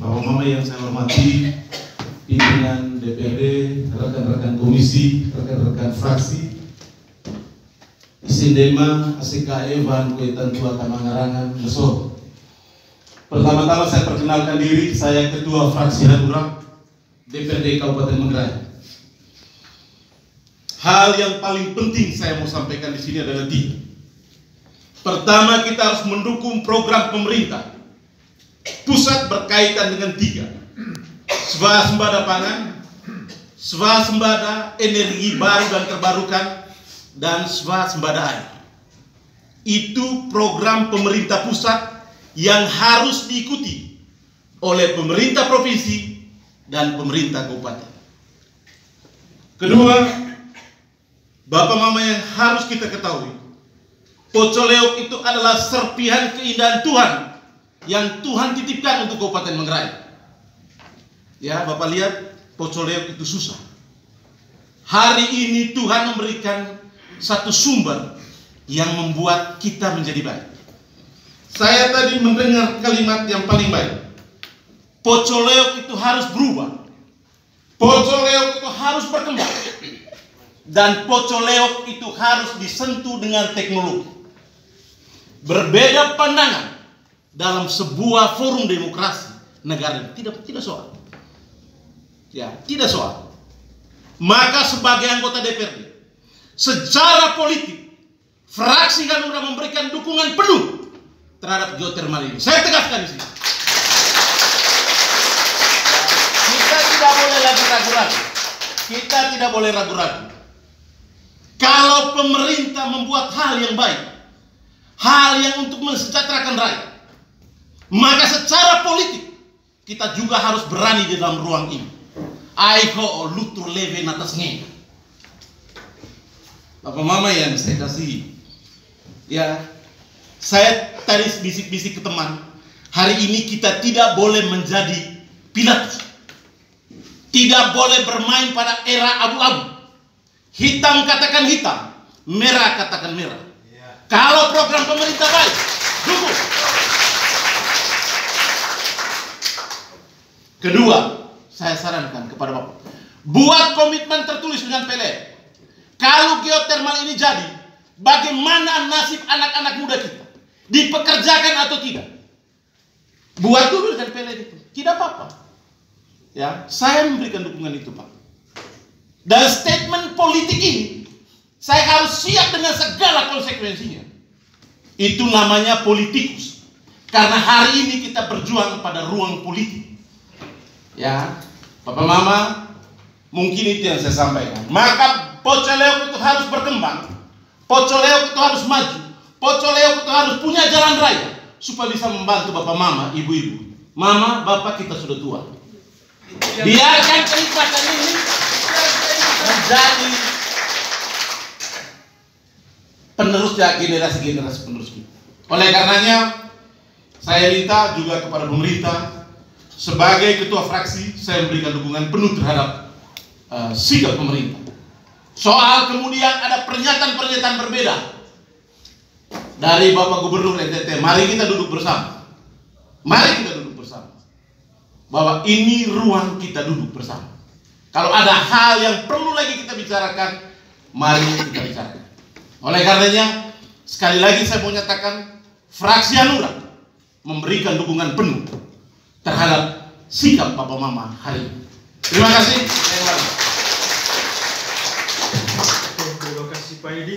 Bapak Mama yang saya hormati, pimpinan DPRD, rekan-rekan komisi, rekan-rekan fraksi, Isindema, ACKE, Bahan Kuitan Tua Tamangarangan, Mesor. Pertama-tama saya perkenalkan diri, saya Ketua Fraksi Hanura, DPRD Kabupaten Manggarai. Hal yang paling penting saya mau sampaikan di sini adalah tiga. Pertama, kita harus mendukung program pemerintah pusat berkaitan dengan tiga: swasembada pangan, swasembada energi baru dan terbarukan, dan swasembada air. Itu program pemerintah pusat yang harus diikuti oleh pemerintah provinsi dan pemerintah kabupaten. Kedua, Bapak Mama yang harus kita ketahui, Pocoleok itu adalah serpihan keindahan Tuhan yang Tuhan titipkan untuk Kabupaten Manggarai. Ya, Bapak lihat, Pocoleok itu susah. Hari ini Tuhan memberikan satu sumber yang membuat kita menjadi baik. Saya tadi mendengar kalimat yang paling baik. Pocoleok itu harus berubah. Pocoleok itu harus berkembang. Dan Pocoleok itu harus disentuh dengan teknologi. Berbeda pandangan dalam sebuah forum demokrasi negara tidak soal. Ya, tidak soal. Maka sebagai anggota DPRD, secara politik, fraksi Hanura memberikan dukungan penuh terhadap geotermal ini. Saya tegaskan di sini. Kita tidak boleh ragu-ragu. Kita tidak boleh ragu-ragu. Kalau pemerintah membuat hal yang baik, hal yang untuk mensejahterakan rakyat, maka secara politik kita juga harus berani di dalam ruang ini. Aiko lutur leve natasnya. Bapak Mama yang saya kasih, ya, saya tadi bisik-bisik ke teman, hari ini kita tidak boleh menjadi Pilatus, tidak boleh bermain pada era abu-abu. Hitam katakan hitam, merah katakan merah. Kalau program pemerintah baik, dukung. Kedua, saya sarankan kepada Bapak, buat komitmen tertulis dengan PLN. Kalau geotermal ini jadi, bagaimana nasib anak-anak muda kita? Dipekerjakan atau tidak? Buat dulu dengan PLN itu, tidak apa-apa. Ya, saya memberikan dukungan itu, Pak. Dan statement politik ini, saya harus siap dengan segala konsekuensinya. Itu namanya politikus. Karena hari ini kita berjuang pada ruang politik. Ya, Bapak Mama, mungkin itu yang saya sampaikan. Maka Pocoleok itu harus berkembang. Pocoleok itu harus maju. Pocoleok itu harus punya jalan raya supaya bisa membantu Bapak Mama, ibu-ibu. Mama, Bapak kita sudah tua. Biarkan kenikmatan ini menjadi penerus ya, generasi-generasi penerus kita. Oleh karenanya, saya minta juga kepada pemerintah, sebagai ketua fraksi, saya memberikan dukungan penuh terhadap sikap pemerintah. Soal kemudian ada pernyataan-pernyataan berbeda dari Bapak Gubernur NTT, mari kita duduk bersama. Mari kita duduk bersama. Bahwa ini ruang kita duduk bersama. Kalau ada hal yang perlu lagi kita bicarakan, mari kita bicarakan. Oleh karenanya, sekali lagi saya mau nyatakan, fraksi Hanura memberikan dukungan penuh terhadap sikap Bapak Mama hari ini. Terima kasih. Terima kasih Pak Edi.